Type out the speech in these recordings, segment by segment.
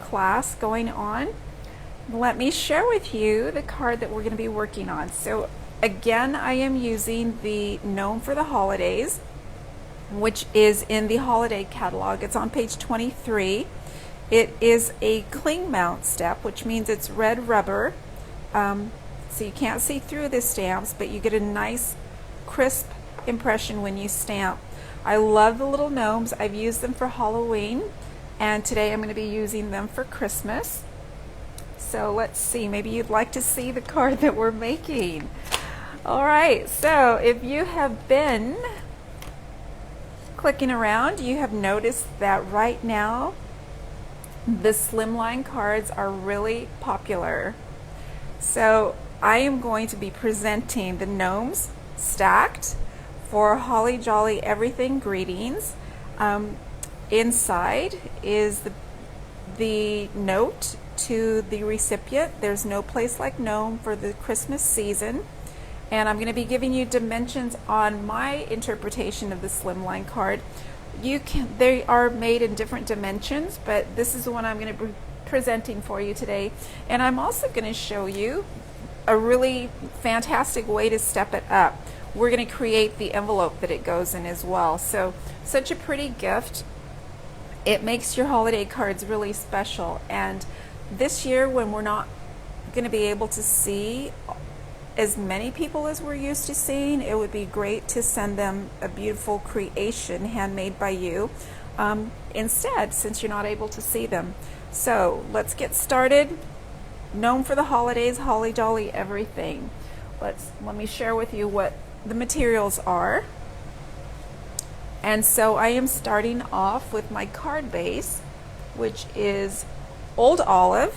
class going on. Let me share with you the card that we're going to be working on. So again, I am using the Gnome for the Holidays, which is in the holiday catalog. It's on page 23. It is a cling mount step, which means it's red rubber. So you can't see through the stamps, but you get a nice crisp impression when you stamp. I love the little gnomes. I've used them for Halloween, and today I'm going to be using them for Christmas. So let's see, maybe you'd like to see the card that we're making. All right, so if you have been clicking around, you have noticed that right now the Slimline cards are really popular. So I am going to be presenting the Gnomes stacked for Holly Jolly Everything Greetings. Inside is the note to the recipient. There's no place like Gnome for the Christmas season. And I'm going to be giving you dimensions on my interpretation of the Slimline card. They are made in different dimensions, but this is the one I'm going to be presenting for you today. And I'm also going to show you a really fantastic way to step it up. We're going to create the envelope that it goes in as well. So such a pretty gift. It makes your holiday cards really special. And this year, when we're not going to be able to see as many people as we're used to seeing, it would be great to send them a beautiful creation handmade by you instead, since you're not able to see them. So let's get started. Gnome for the Holidays, Holly Jolly Everything. Let me share with you what the materials are. And so I am starting off with my card base, which is Old Olive.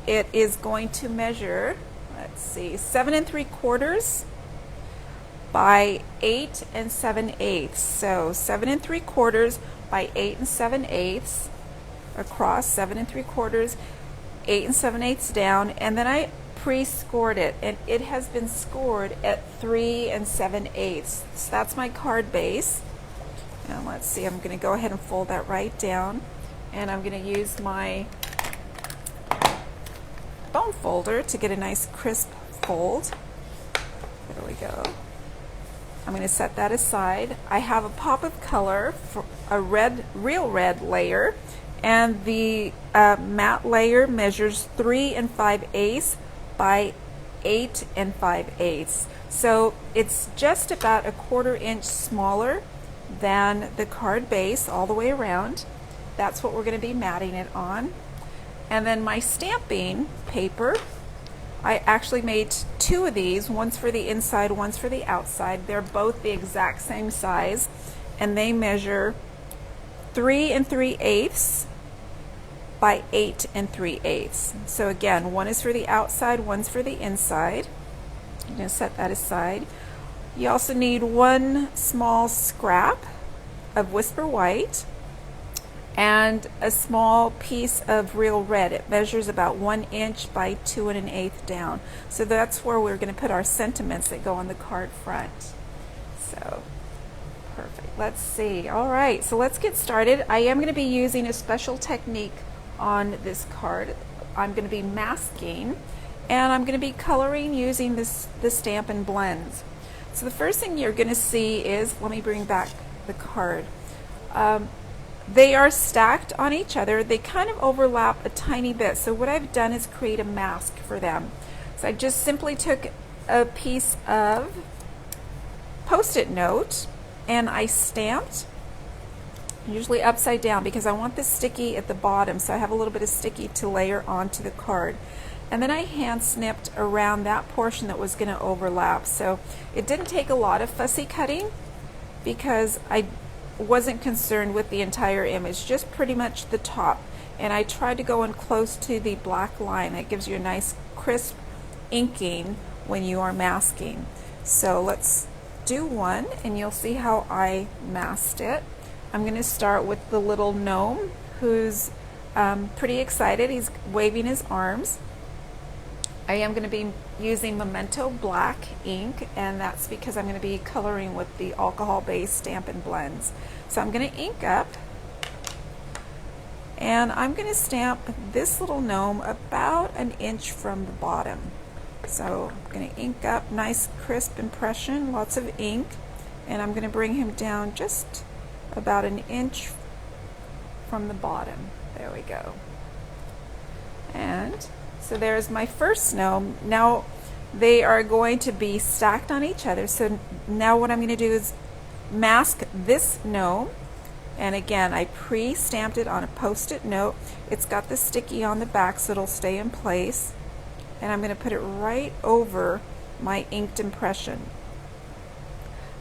It is going to measure, let's see, 7 3/4 by 8 7/8. So 7 3/4 by 8 7/8 across, 7 3/4, 8 7/8 down, and then I pre-scored it, and it has been scored at 3 7/8. So that's my card base. And let's see, I'm going to go ahead and fold that right down, and I'm going to use my bone folder to get a nice crisp fold. There we go. I'm going to set that aside. I have a pop of color for a real red layer, and the matte layer measures 3 5/8 by 8 5/8. So it's just about a 1/4 inch smaller than the card base all the way around. That's what we're going to be matting it on. And then my stamping paper, I actually made 2 of these. One's for the inside, one's for the outside. They're both the exact same size, and they measure 3 3/8 by 8 3/8. So again, one is for the outside, one's for the inside. I'm going to set that aside. You also need 1 small scrap of Whisper White and a small piece of real red. It measures about 1 inch by 2 1/8 down. So that's where we're going to put our sentiments that go on the card front. So perfect. Let's see. All right, so let's get started. I am going to be using a special technique on this card. I'm going to be masking, and I'm going to be coloring using the Stampin' Blends. So the first thing you're going to see is, let me bring back the card. They are stacked on each other. They kind of overlap a tiny bit. So what I've done is create a mask for them. So I just simply took a piece of Post-it note and I stamped, usually upside down, because I want this sticky at the bottom. So I have a little bit of sticky to layer onto the card. And then I hand snipped around that portion that was going to overlap. So it didn't take a lot of fussy cutting because I wasn't concerned with the entire image, just pretty much the top. And I tried to go in close to the black line. That gives you a nice crisp inking when you are masking. So let's do one, and you'll see how I masked it. I'm going to start with the little gnome who's pretty excited. He's waving his arms. I am going to be using Memento Black ink, and that's because I'm going to be coloring with the alcohol-based Stampin' Blends. So I'm going to ink up, And I'm going to stamp this little gnome about an inch from the bottom. So I'm going to ink up, nice crisp impression, lots of ink, and I'm going to bring him down just about an inch from the bottom. There we go. And so there's my first gnome. Now they are going to be stacked on each other. So now what I'm going to do is mask this gnome. And again, I pre-stamped it on a post-it note. It's got the sticky on the back so it'll stay in place. And I'm going to put it right over my inked impression.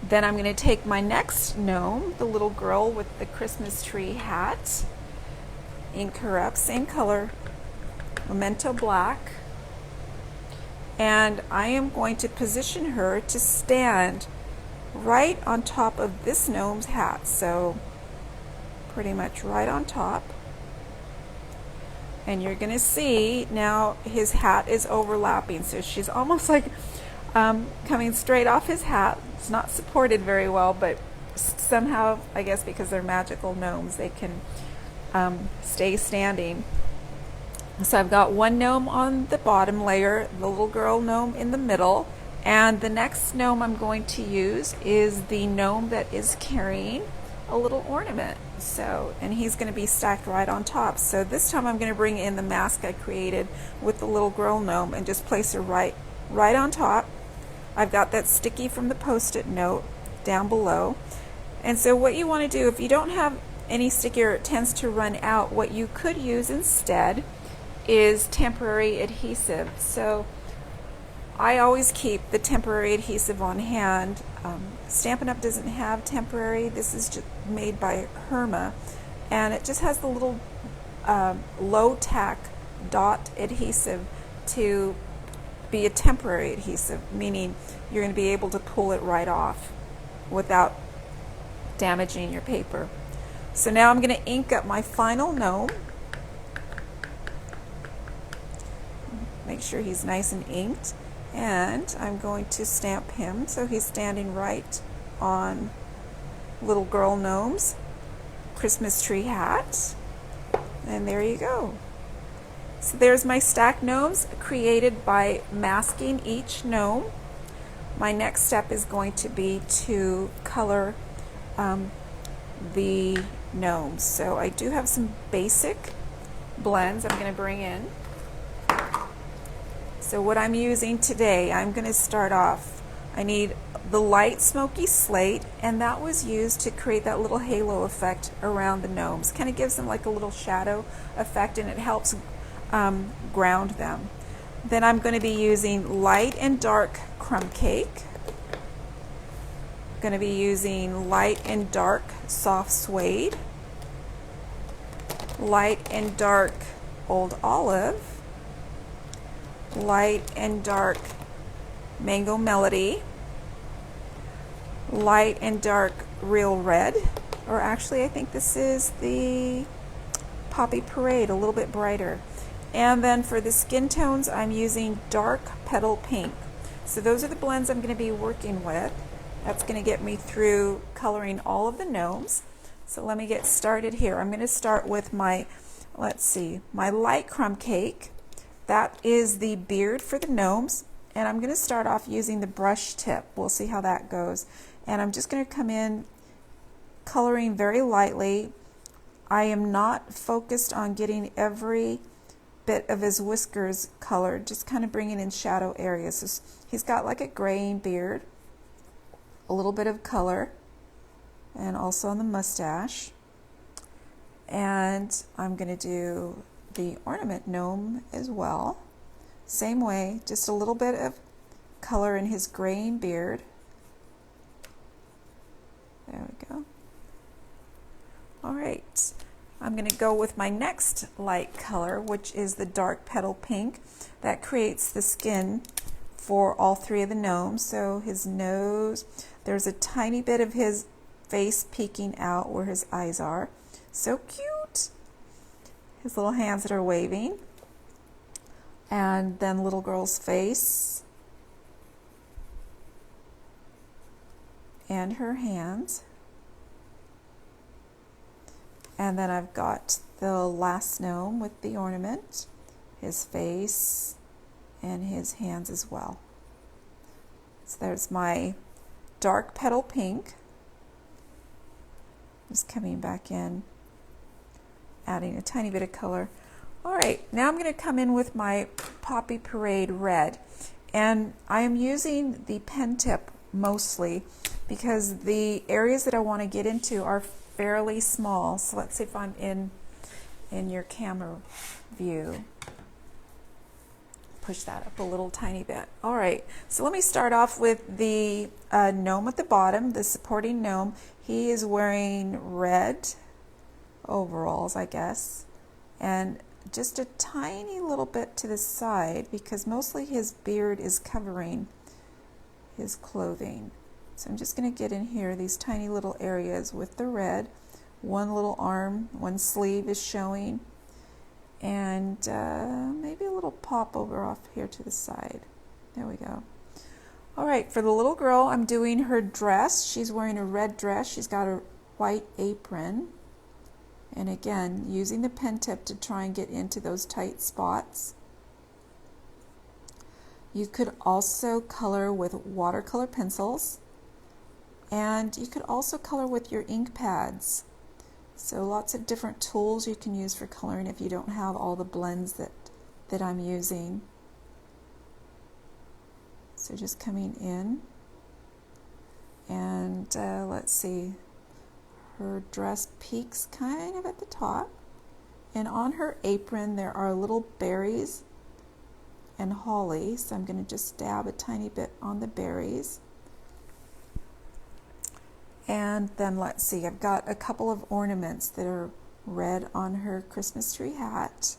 Then I'm going to take my next gnome, the little girl with the Christmas tree hat, ink her up, same color, Memento Black, and I am going to position her to stand right on top of this gnome's hat. So pretty much right on top. And you're going to see now his hat is overlapping, so she's almost like coming straight off his hat. It's not supported very well, but somehow, I guess because they're magical gnomes, they can stay standing. So I've got one gnome on the bottom layer, the little girl gnome in the middle, and the next gnome I'm going to use is the gnome that is carrying a little ornament. So, and he's going to be stacked right on top. So this time I'm going to bring in the mask I created with the little girl gnome and just place her right on top. I've got that sticky from the post-it note down below. And so what you want to do, if you don't have any sticky or it tends to run out, what you could use instead is temporary adhesive. So I always keep the temporary adhesive on hand. Stampin' Up! Doesn't have temporary. This is just made by Herma, and it just has the little low tack dot adhesive to be a temporary adhesive, meaning you're going to be able to pull it right off without damaging your paper. So now I'm going to ink up my final gnome. Make sure he's nice and inked. And I'm going to stamp him so he's standing right on little girl gnome's Christmas tree hat. And there you go. So there's my stacked gnomes created by masking each gnome. My next step is going to be to color the gnomes. So I do have some basic blends I'm going to bring in. So what I'm using today, I'm going to start off, I need the light smoky slate, and that was used to create that little halo effect around the gnomes. Kind of gives them like a little shadow effect, and it helps ground them. Then I'm going to be using light and dark crumb cake. I'm going to be using light and dark soft suede, light and dark old olive, light and dark mango melody, light and dark real red, or actually I think this is the poppy parade, a little bit brighter. And then for the skin tones I'm using dark petal pink. So those are the blends I'm going to be working with. That's going to get me through coloring all of the gnomes. So let me get started here. I'm going to start with my, let's see, my light crumb cake. That is the beard for the gnomes, and I'm going to start off using the brush tip. We'll see how that goes. And I'm just going to come in coloring very lightly. I am not focused on getting every bit of his whiskers colored, just kind of bringing in shadow areas. So he's got like a graying beard, a little bit of color, and also on the mustache. And I'm going to do the ornament gnome as well. Same way, just a little bit of color in his graying beard. There we go. All right, I'm going to go with my next light color, which is the dark petal pink. That creates the skin for all three of the gnomes. So his nose, there's a tiny bit of his face peeking out where his eyes are. So cute. His little hands that are waving, and then little girl's face and her hands. And then I've got the last gnome with the ornament, his face, and his hands as well. So there's my dark petal pink. Just coming back in, adding a tiny bit of color. All right, now I'm going to come in with my Poppy Parade red. And I am using the pen tip mostly because the areas that I want to get into are fairly small. So let's see if I'm in your camera view. Push that up a little tiny bit. All right, so let me start off with the gnome at the bottom, the supporting gnome. He is wearing red overalls, I guess, and just a tiny little bit to the side because mostly his beard is covering his clothing. So I'm just going to get in here, these tiny little areas with the red. One little arm, one sleeve is showing, and maybe a little pop over off here to the side. There we go. All right, for the little girl, I'm doing her dress. She's wearing a red dress. She's got a white apron. And again, using the pen tip to try and get into those tight spots. You could also color with watercolor pencils, and you could also color with your ink pads. So lots of different tools you can use for coloring if you don't have all the blends that I'm using. So just coming in, and let's see, her dress peaks kind of at the top, and on her apron there are little berries and holly, so I'm going to just dab a tiny bit on the berries. And then let's see, I've got a couple of ornaments that are red on her Christmas tree hat.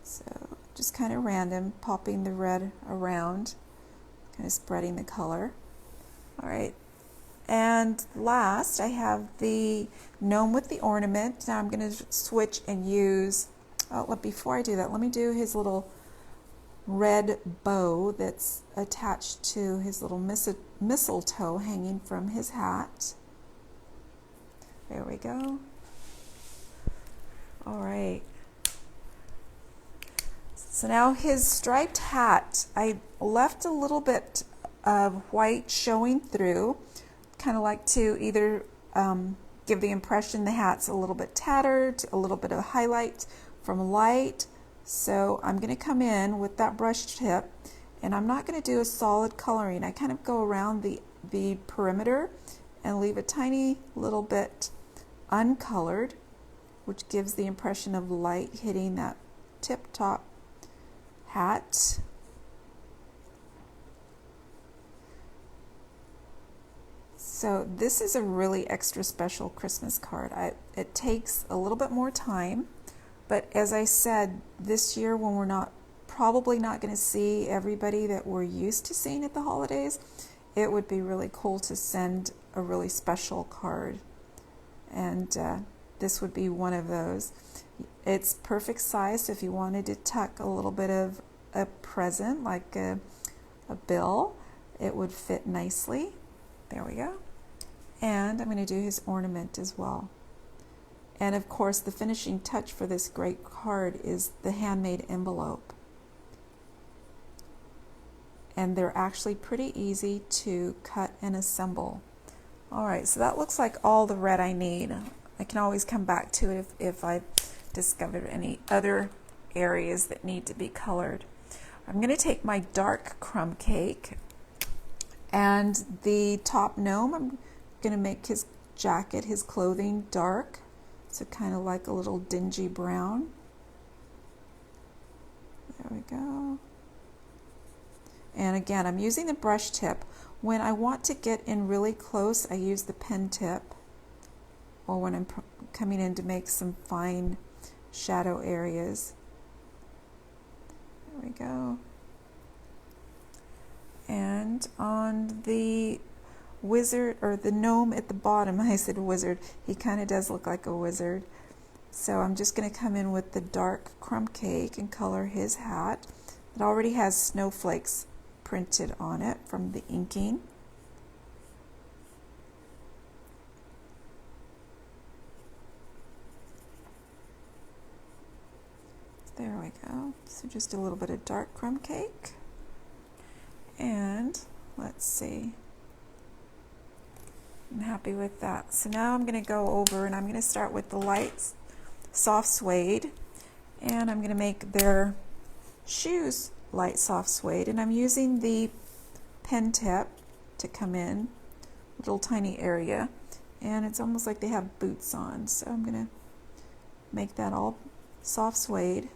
So just kind of random, popping the red around, kind of spreading the color. All right. And last, I have the gnome with the ornament. Now I'm going to switch and use, before I do that, let me do his little red bow that's attached to his little mistletoe hanging from his hat. There we go. All right. So now his striped hat, I left a little bit of white showing through. Kind of like to either give the impression the hat's a little bit tattered, a little bit of highlight from light. So I'm going to come in with that brush tip, and I'm not going to do a solid coloring. I kind of go around the perimeter and leave a tiny little bit uncolored, which gives the impression of light hitting that tip top hat. So this is a really extra special Christmas card. It takes a little bit more time, but as I said, this year when we're probably not going to see everybody that we're used to seeing at the holidays, it would be really cool to send a really special card. And this would be one of those. It's perfect size, so if you wanted to tuck a little bit of a present, like a bill, it would fit nicely. There we go. And I'm going to do his ornament as well. And of course, the finishing touch for this great card is the handmade envelope. And they're actually pretty easy to cut and assemble. All right, so that looks like all the red I need. I can always come back to it if I discover any other areas that need to be colored. I'm going to take my dark crumb cake, and the top gnome, I'm going to make his jacket, his clothing dark, so kind of like a little dingy brown. There we go. And again, I'm using the brush tip. When I want to get in really close, I use the pen tip, or when I'm coming in to make some fine shadow areas. There we go. And on the wizard, or the gnome at the bottom, I said wizard, he kind of does look like a wizard. So I'm just going to come in with the dark crumb cake and color his hat. It already has snowflakes printed on it from the inking. There we go. So just a little bit of dark crumb cake. And let's see. I'm happy with that. So now I'm going to go over and I'm going to start with the light soft suede. And I'm going to make their shoes light soft suede. And I'm using the pen tip to come in, a little tiny area. And it's almost like they have boots on. So I'm going to make that all soft suede.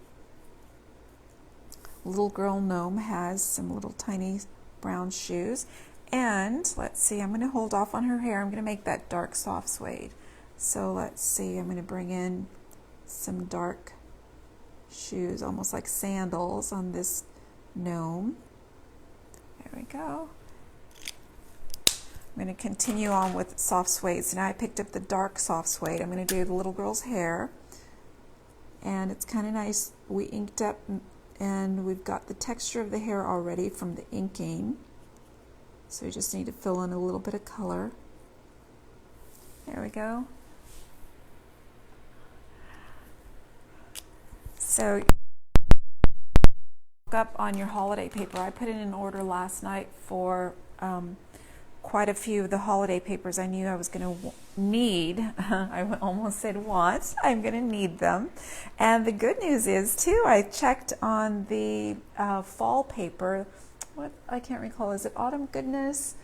Little girl Gnome has some little tiny brown shoes. And let's see, I'm going to hold off on her hair. I'm going to make that dark soft suede. So let's see, I'm going to bring in some dark shoes, almost like sandals on this gnome. There we go. I'm going to continue on with soft suede. So now I picked up the dark soft suede. I'm going to do the little girl's hair. And it's kind of nice. We inked up and we've got the texture of the hair already from the inking. So we just need to fill in a little bit of color. There we go. So up on your holiday paper. I put in an order last night for quite a few of the holiday papers I knew I was going to need. I almost said want. I'm going to need them. And the good news is too, I checked on the fall paper. What, I can't recall, is it Autumn Goodness?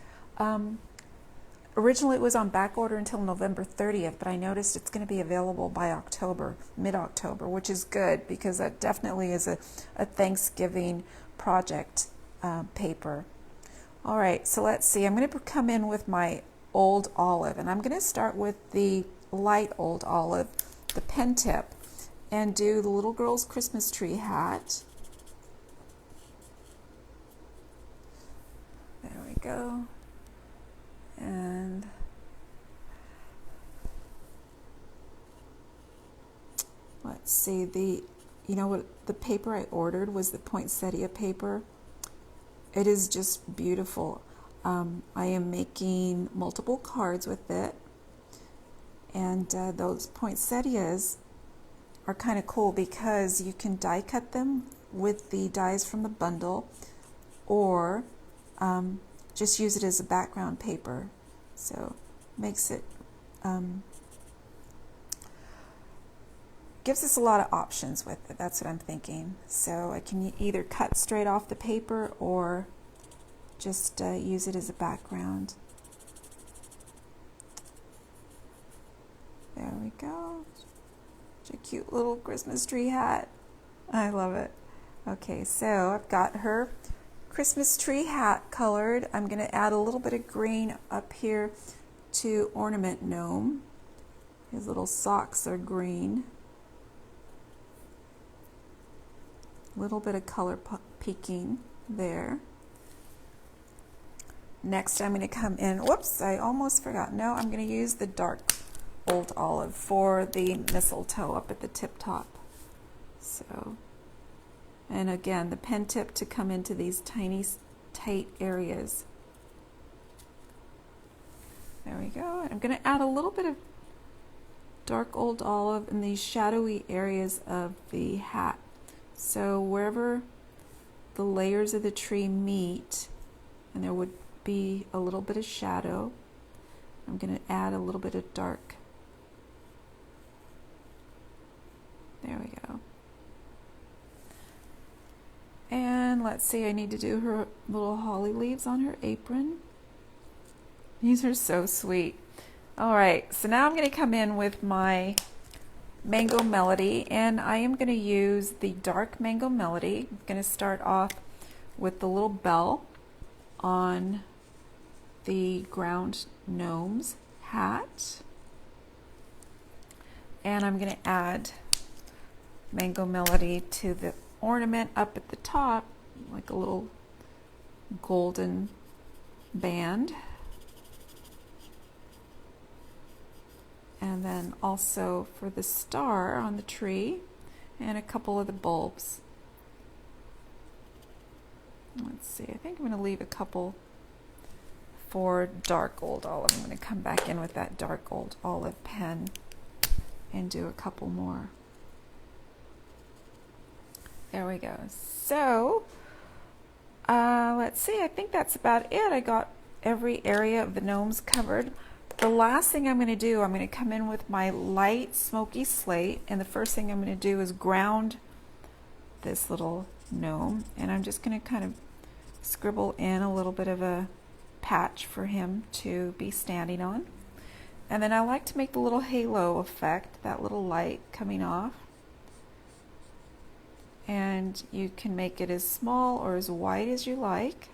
Originally it was on back order until November 30th, but I noticed it's going to be available by October, mid-October, which is good because that definitely is a Thanksgiving project paper. All right, so let's see. I'm going to come in with my Old Olive, and I'm going to start with the light Old Olive, the pen tip, and do the little girl's Christmas tree hat. There we go. And let's see, you know what, the paper I ordered was the poinsettia paper. It is just beautiful. I am making multiple cards with it, and those poinsettias are kind of cool because you can die cut them with the dies from the bundle, or just use it as a background paper. So makes it gives us a lot of options with it. That's what I'm thinking. So I can either cut straight off the paper or just use it as a background. There we go. Such a cute little Christmas tree hat. I love it. Okay, so I've got her Christmas tree hat colored. I'm going to add a little bit of green up here to ornament Gnome. His little socks are green. A little bit of color peeking there. Next I'm going to come in, whoops, I almost forgot. No, I'm going to use the dark Old Olive for the mistletoe up at the tip top. So, and again, the pen tip to come into these tiny, tight areas. There we go. I'm going to add a little bit of dark Old Olive in these shadowy areas of the hat. So wherever the layers of the tree meet, and there would be a little bit of shadow, I'm going to add a little bit of dark. There we go. And let's see, I need to do her little holly leaves on her apron. These are so sweet. All right, so now I'm going to come in with my Mango Melody, and I am going to use the dark Mango Melody. I'm going to start off with the little bell on the ground gnome's hat, and I'm going to add Mango Melody to the ornament up at the top, like a little golden band. And then also for the star on the tree and a couple of the bulbs. Let's see, I think I'm going to leave a couple for dark Old Olive. I'm going to come back in with that dark Old Olive pen and do a couple more. There we go. So let's see, I think that's about it. I got every area of the gnomes covered. The last thing I'm going to do, I'm going to come in with my light smoky slate, and the first thing I'm going to do is ground this little gnome, and I'm just going to kind of scribble in a little bit of a patch for him to be standing on. And then I like to make the little halo effect, that little light coming off. And you can make it as small or as wide as you like.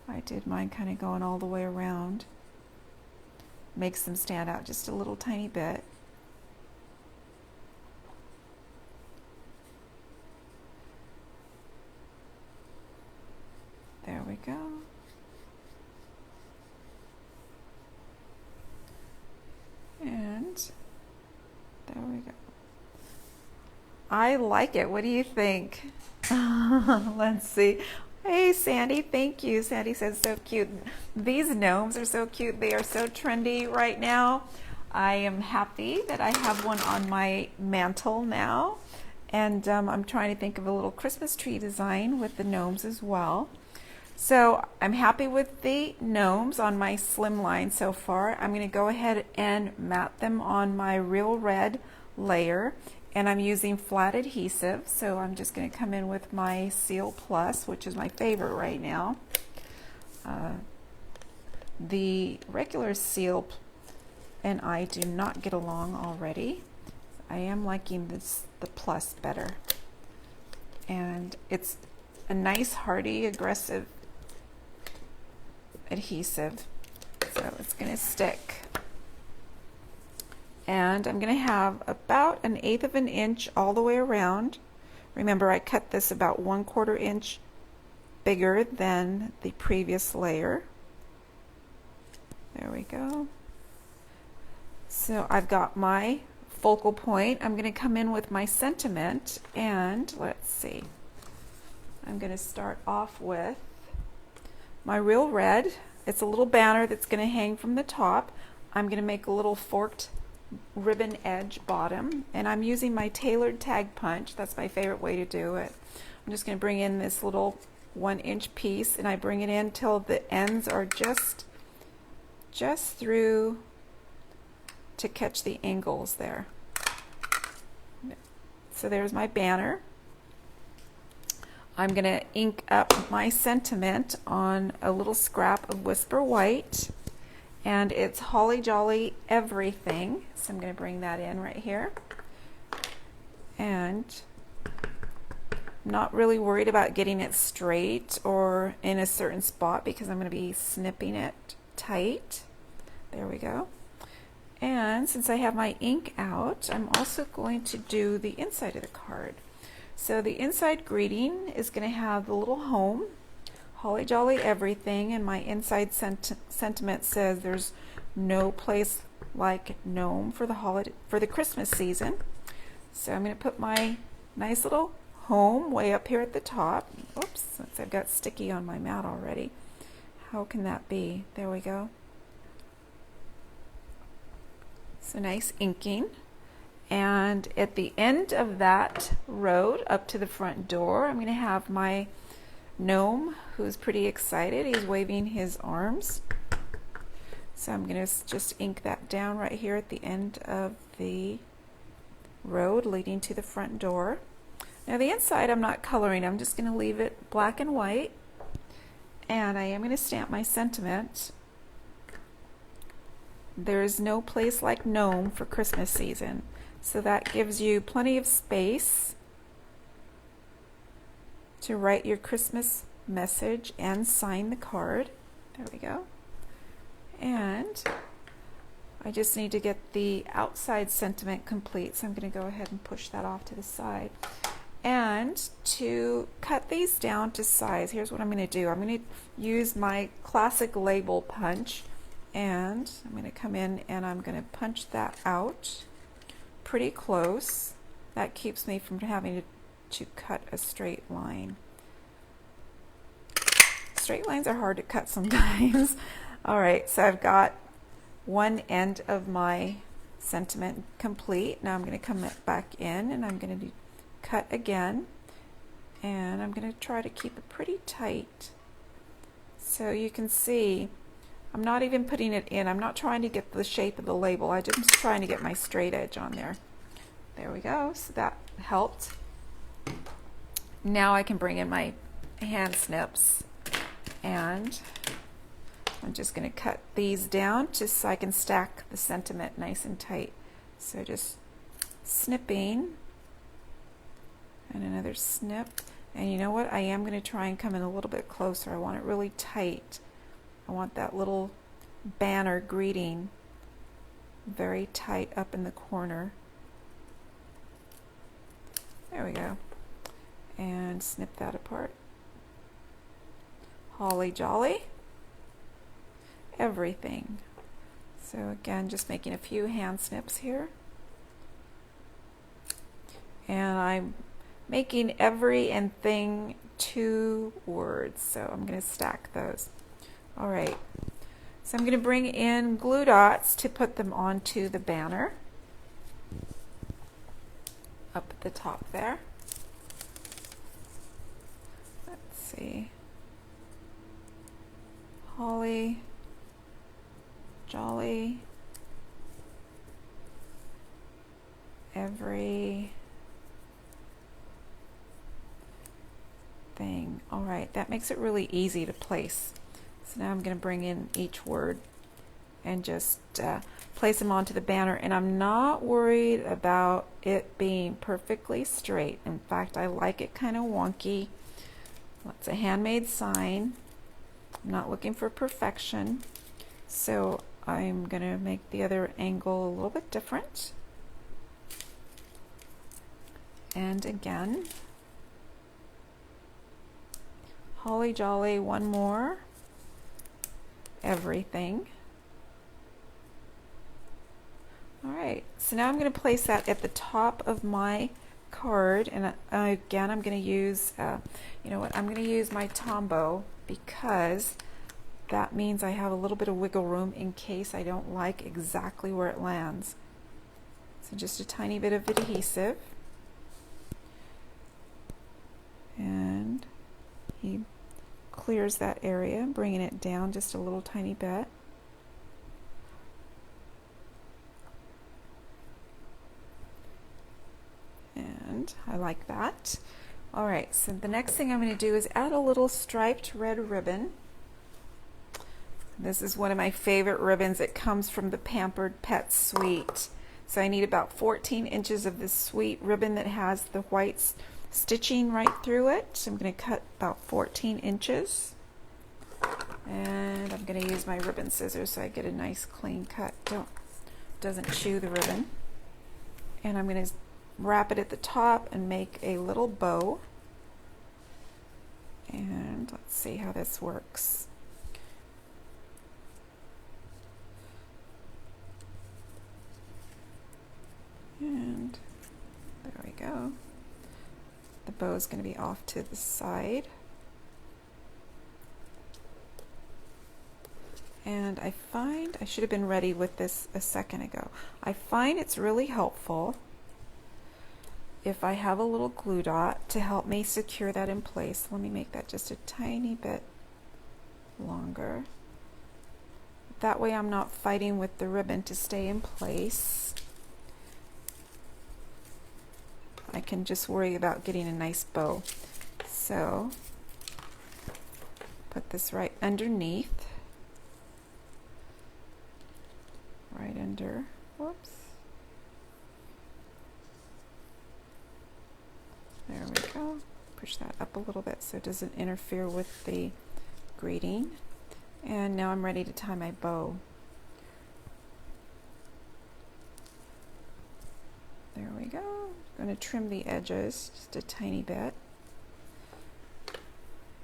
I did mine kind of going all the way around. Makes them stand out just a little tiny bit. There we go. And there we go. I like it. What do you think? Let's see. Hey, Sandy, thank you. Sandy says, so cute. These gnomes are so cute. They are so trendy right now. I am happy that I have one on my mantle now. And I'm trying to think of a little Christmas tree design with the gnomes as well. So I'm happy with the gnomes on my Slimline so far. I'm going to go ahead and mat them on my real red layer. And I'm using flat adhesive, so I'm just going to come in with my Seal Plus, which is my favorite right now. The regular Seal and I do not get along already. I am liking the Plus better. And it's a nice, hardy, aggressive adhesive, so it's going to stick. And I'm going to have about 1/8 of an inch all the way around. Remember, I cut this about 1/4 inch bigger than the previous layer. There we go. So I've got my focal point. I'm going to come in with my sentiment, and let's see. I'm going to start off with my real red. It's a little banner that's going to hang from the top. I'm going to make a little forked ribbon edge bottom, and I'm using my tailored tag punch. That's my favorite way to do it. I'm just going to bring in this little 1-inch piece, and I bring it in till the ends are just through to catch the angles there. So there's my banner. I'm going to ink up my sentiment on a little scrap of Whisper White, and it's Holly Jolly Everything. So I'm going to bring that in right here. And I'm not really worried about getting it straight or in a certain spot because I'm going to be snipping it tight. There we go. And since I have my ink out, I'm also going to do the inside of the card. So the inside greeting is going to have the little home, Holly Jolly Everything, and my inside sentiment says there's no place like Gnome for the Christmas season. So I'm going to put my nice little home way up here at the top. Oops, since I've got sticky on my mat already. How can that be? There we go. So nice inking. And at the end of that road up to the front door, I'm going to have my gnome who's pretty excited. He's waving his arms. So I'm going to just ink that down right here at the end of the road leading to the front door. Now the inside I'm not coloring. I'm just going to leave it black and white. And I am going to stamp my sentiment. There is no place like Gnome for Christmas season. So that gives you plenty of space to write your Christmas message and sign the card. There we go. And I just need to get the outside sentiment complete, so I'm going to go ahead and push that off to the side. And to cut these down to size, here's what I'm going to do. I'm going to use my classic label punch, and I'm going to come in and I'm going to punch that out pretty close. That keeps me from having to cut a straight line. Straight lines are hard to cut sometimes. All right, so I've got one end of my sentiment complete. Now I'm going to come back in and I'm going to cut again, and I'm going to try to keep it pretty tight. So you can see I'm not even putting it in. I'm not trying to get the shape of the label. I'm just trying to get my straight edge on there. There we go. So that helped. Now I can bring in my hand snips, and I'm just going to cut these down just so I can stack the sentiment nice and tight. So just snipping, and another snip. And you know what? I am going to try and come in a little bit closer. I want it really tight. I want that little banner greeting very tight up in the corner. There we go. And snip that apart. Holly jolly. Everything. So again, just making a few hand snips here. And I'm making every and thing 2 words, so I'm going to stack those. All right, so I'm going to bring in glue dots to put them onto the banner up at the top there. Let's see. Holly, jolly, every thing. All right, that makes it really easy to place. So now I'm going to bring in each word and just place them onto the banner, and I'm not worried about it being perfectly straight. In fact, I like it kind of wonky. It's a handmade sign. I'm not looking for perfection, so I'm going to make the other angle a little bit different. And again, holly jolly, one more, everything. All right, so now I'm going to place that at the top of my card, and again I'm going to use, you know what, I'm going to use my Tombow, because that means I have a little bit of wiggle room in case I don't like exactly where it lands. So just a tiny bit of adhesive, and he clears that area, bringing it down just a little tiny bit. And I like that. All right, so the next thing I'm going to do is add a little striped red ribbon. This is one of my favorite ribbons. It comes from the Pampered Pet Suite. So I need about 14 inches of this sweet ribbon that has the white stitching right through it. So I'm going to cut about 14 inches. And I'm going to use my ribbon scissors so I get a nice clean cut. Doesn't chew the ribbon. And I'm going to wrap it at the top and make a little bow. And let's see how this works. And there we go. The bow is going to be off to the side. And I find, I should have been ready with this a second ago. I find it's really helpful if I have a little glue dot to help me secure that in place. Let me make that just a tiny bit longer. That way I'm not fighting with the ribbon to stay in place. I can just worry about getting a nice bow. So put this right underneath, right under, whoops. There we go. Push that up a little bit so it doesn't interfere with the greeting. And now I'm ready to tie my bow. There we go. I'm going to trim the edges just a tiny bit.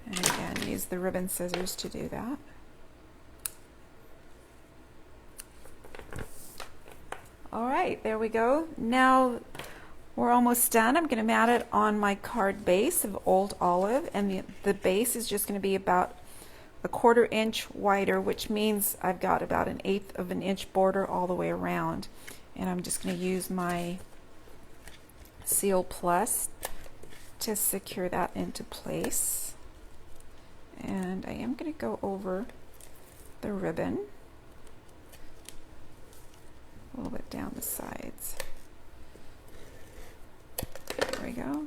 And again, use the ribbon scissors to do that. All right, there we go. Now we're almost done. I'm going to mat it on my card base of Old Olive, and the base is just going to be about a 1/4 inch wider, which means I've got about 1/8 of an inch border all the way around. And I'm just going to use my Seal Plus to secure that into place. And I am going to go over the ribbon a little bit down the sides. There we go.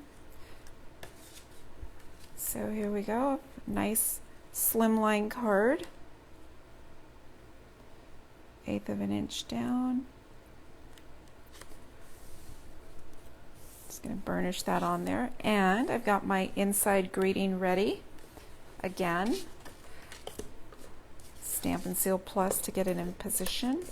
So here we go, nice slimline card, 1/8 of an inch down. Just going to burnish that on there, and I've got my inside greeting ready. Again, Stampin' Seal Plus to get it in position.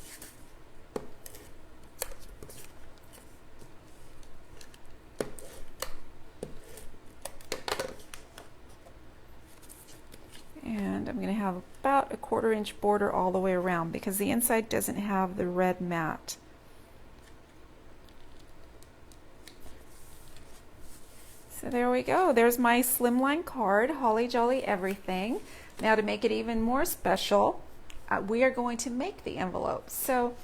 And I'm going to have about a 1/4 inch border all the way around because the inside doesn't have the red mat. So there we go. There's my slimline card, Holly Jolly Everything. Now to make it even more special, we are going to make the envelope. So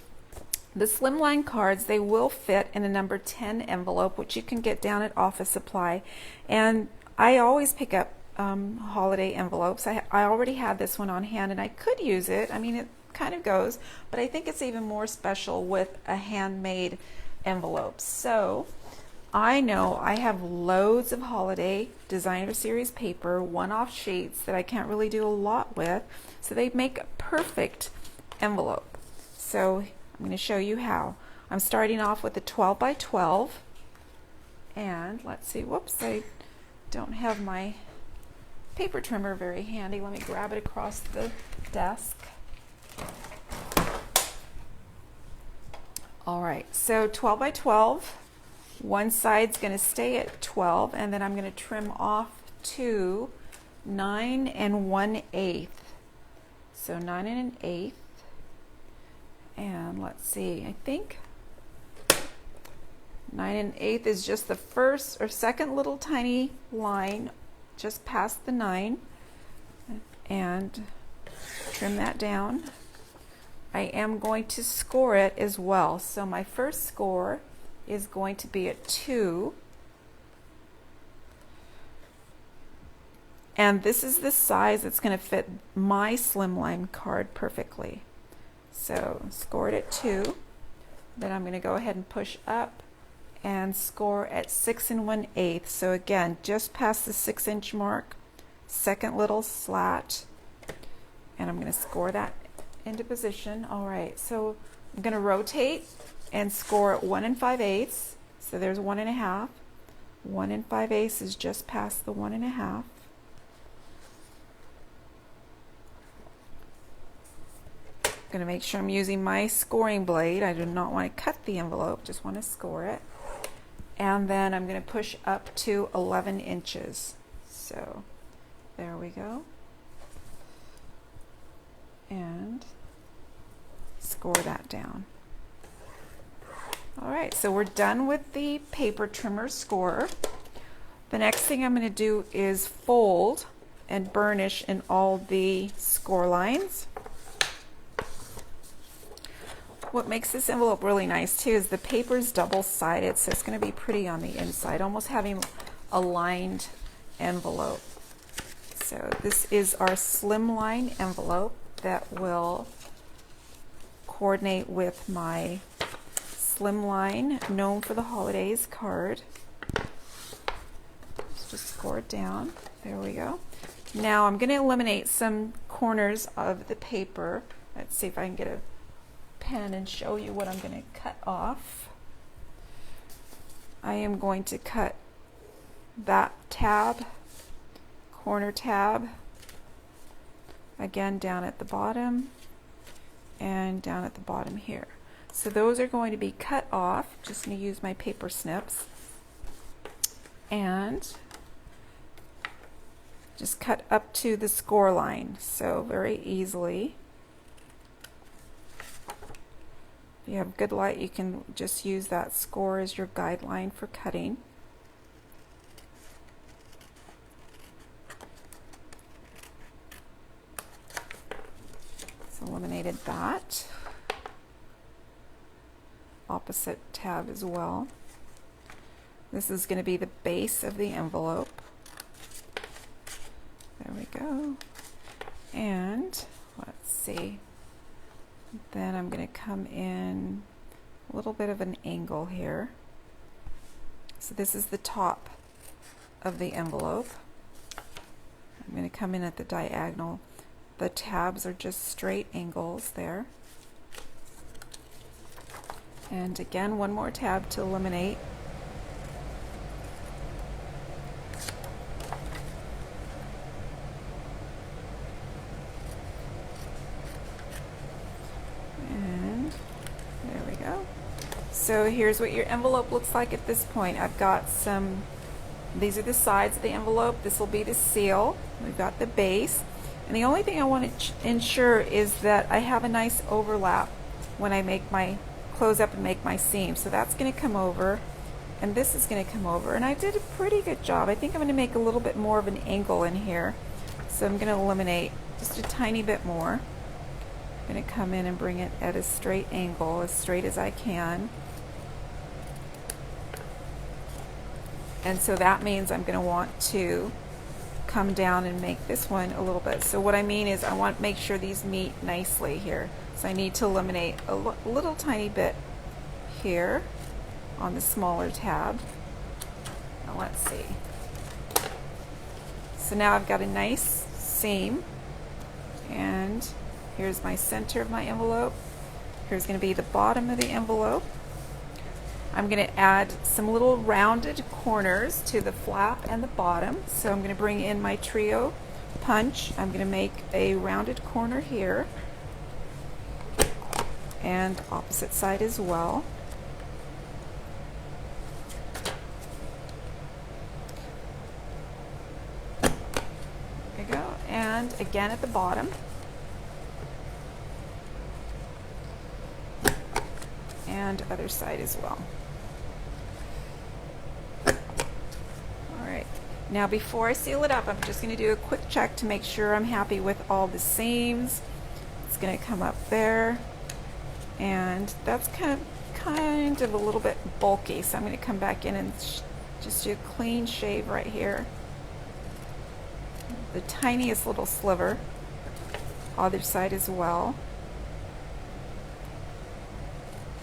the slimline cards, they will fit in a number 10 envelope, which you can get down at Office Supply. And I always pick up holiday envelopes. I already had this one on hand and I could use it. I mean, it kind of goes, but I think it's even more special with a handmade envelope. So I know I have loads of holiday designer series paper, one-off sheets that I can't really do a lot with, so they make a perfect envelope. So I'm going to show you how. I'm starting off with a 12 by 12, and let's see, whoops, I don't have my paper trimmer very handy. Let me grab it across the desk. All right, so 12 by 12. One side's going to stay at 12, and then I'm going to trim off to 9 1/8. So 9 1/8. And let's see, I think 9 1/8 is just the first or second little tiny line just past the 9, and trim that down. I am going to score it as well. So my first score is going to be at 2, and this is the size that's going to fit my slimline card perfectly. So score it at 2, then I'm going to go ahead and push up and score at 6 1/8. So again, just past the 6-inch mark, second little slat, and I'm going to score that into position. All right, so I'm going to rotate and score at 1 5/8. So there's 1 1/2. 1 5/8 is just past the 1 1/2. I'm going to make sure I'm using my scoring blade. I do not want to cut the envelope, just want to score it. And then I'm going to push up to 11 inches. So there we go. And score that down. All right, so we're done with the paper trimmer score. The next thing I'm going to do is fold and burnish in all the score lines. What makes this envelope really nice too is the paper is double-sided, so it's going to be pretty on the inside, almost having a lined envelope. So this is our slimline envelope that will coordinate with my Slimline Gnome for the Holidays card. Let's just score it down. There we go. Now I'm going to eliminate some corners of the paper. Let's see if I can get a pen and show you what I'm going to cut off. I am going to cut that tab, corner tab, again down at the bottom and down at the bottom here. So those are going to be cut off. Just going to use my paper snips and just cut up to the score line. So very easily. If you have good light, you can just use that score as your guideline for cutting. So eliminated that. Opposite tab as well. This is going to be the base of the envelope. There we go. And let's see. Then I'm going to come in a little bit of an angle here. So this is the top of the envelope. I'm going to come in at the diagonal. The tabs are just straight angles there. And again, one more tab to eliminate. And there we go. So here's what your envelope looks like at this point. I've got some, these are the sides of the envelope. This will be the seal. We've got the base. And the only thing I want to ensure is that I have a nice overlap when I make my close up and make my seam. So that's going to come over, and this is going to come over. And I did a pretty good job. I think I'm going to make a little bit more of an angle in here. So I'm going to eliminate just a tiny bit more. I'm going to come in and bring it at a straight angle, as straight as I can. And so that means I'm going to want to come down and make this one a little bit. So what I mean is I want to make sure these meet nicely here. So I need to eliminate a little tiny bit here on the smaller tab. Now let's see. So now I've got a nice seam, and here's my center of my envelope. Here's going to be the bottom of the envelope. I'm going to add some little rounded corners to the flap and the bottom. So I'm going to bring in my trio punch. I'm going to make a rounded corner here, and opposite side as well. There we go. And again at the bottom. And other side as well. Alright, now before I seal it up, I'm just going to do a quick check to make sure I'm happy with all the seams. It's going to come up there, and that's kind of a little bit bulky, so I'm going to come back in and just do a clean shave right here. The tiniest little sliver, other side as well.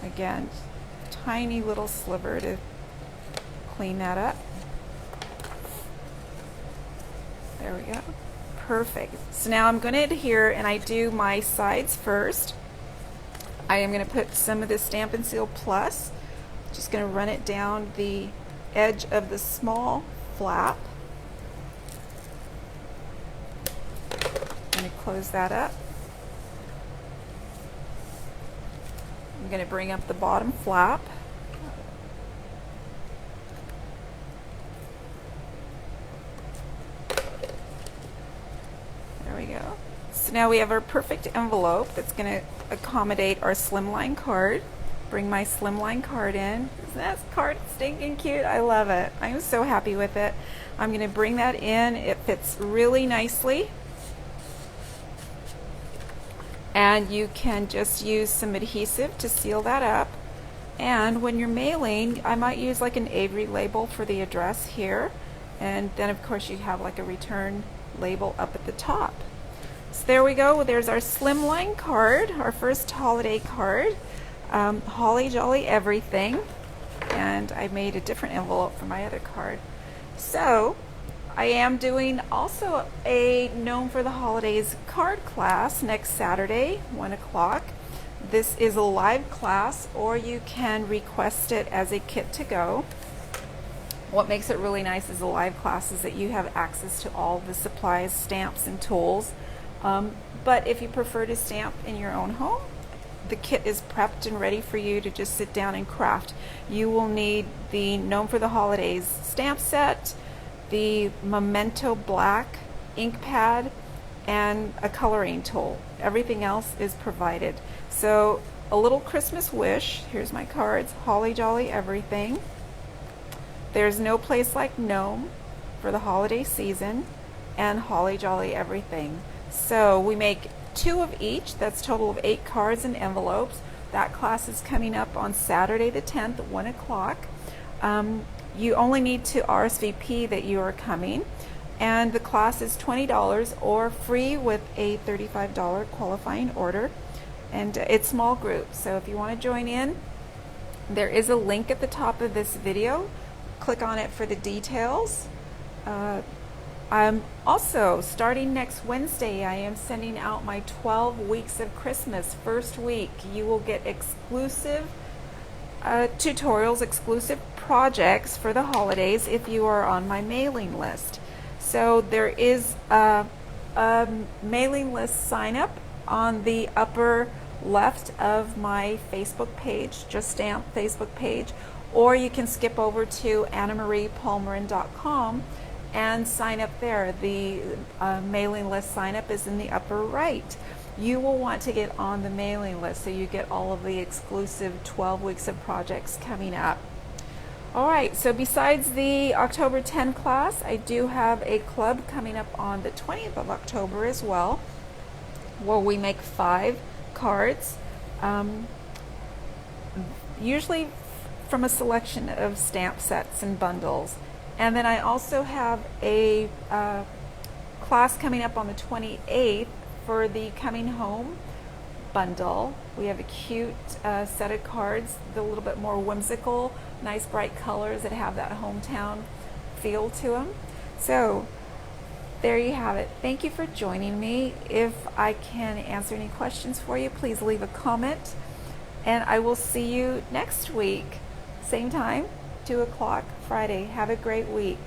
Again, tiny little sliver to clean that up. There we go. Perfect. So now I'm going to adhere, and I do my sides first. I am going to put some of the Stampin' Seal Plus. Just going to run it down the edge of the small flap. I'm going to close that up. I'm going to bring up the bottom flap. There we go. So now we have our perfect envelope that's going to accommodate our Slimline card. Bring my Slimline card in. Isn't that card stinking cute? I love it. I'm so happy with it. I'm going to bring that in. It fits really nicely. And you can just use some adhesive to seal that up. And when you're mailing, I might use like an Avery label for the address here. And then of course you have like a return label up at the top. So there we go. There's our Slimline card, our first holiday card. Holly Jolly Everything. And I made a different envelope for my other card. So I am doing also a Gnome for the Holidays card class next Saturday, 1 o'clock. This is a live class, or you can request it as a kit to go. What makes it really nice as a live class is that you have access to all the supplies, stamps, and tools. But if you prefer to stamp in your own home, the kit is prepped and ready for you to just sit down and craft. You will need the Gnome for the Holidays stamp set, the Memento Black ink pad, and a coloring tool. Everything else is provided. So a little Christmas wish. Here's my cards. Holly Jolly Everything. There's no place like Gnome for the holiday season, and Holly Jolly Everything. So we make 2 of each. That's a total of 8 cards and envelopes. That class is coming up on Saturday the 10th at 1 o'clock. You only need to RSVP that you are coming, and the class is $20 or free with a $35 qualifying order, and it's small groups. So if you want to join in, there is a link at the top of this video. Click on it for the details. I'm also, starting next Wednesday, I am sending out my 12 weeks of Christmas. First week, you will get exclusive tutorials, exclusive projects for the holidays if you are on my mailing list. So there is a mailing list sign up on the upper left of my Facebook page, Just Stamp Facebook page, or you can skip over to AnnaMariePalmerin.com and sign up there. The mailing list sign up is in the upper right. You will want to get on the mailing list so you get all of the exclusive 12 weeks of projects coming up. All right, so besides the October 10 class, I do have a club coming up on the 20th of October as well, where we make 5 cards, usually from a selection of stamp sets and bundles. And then I also have a class coming up on the 28th for the Coming Home bundle. We have a cute set of cards, a little bit more whimsical, nice bright colors that have that hometown feel to them. So there you have it. Thank you for joining me. If I can answer any questions for you, please leave a comment, and I will see you next week, same time, 2 o'clock Friday. Have a great week.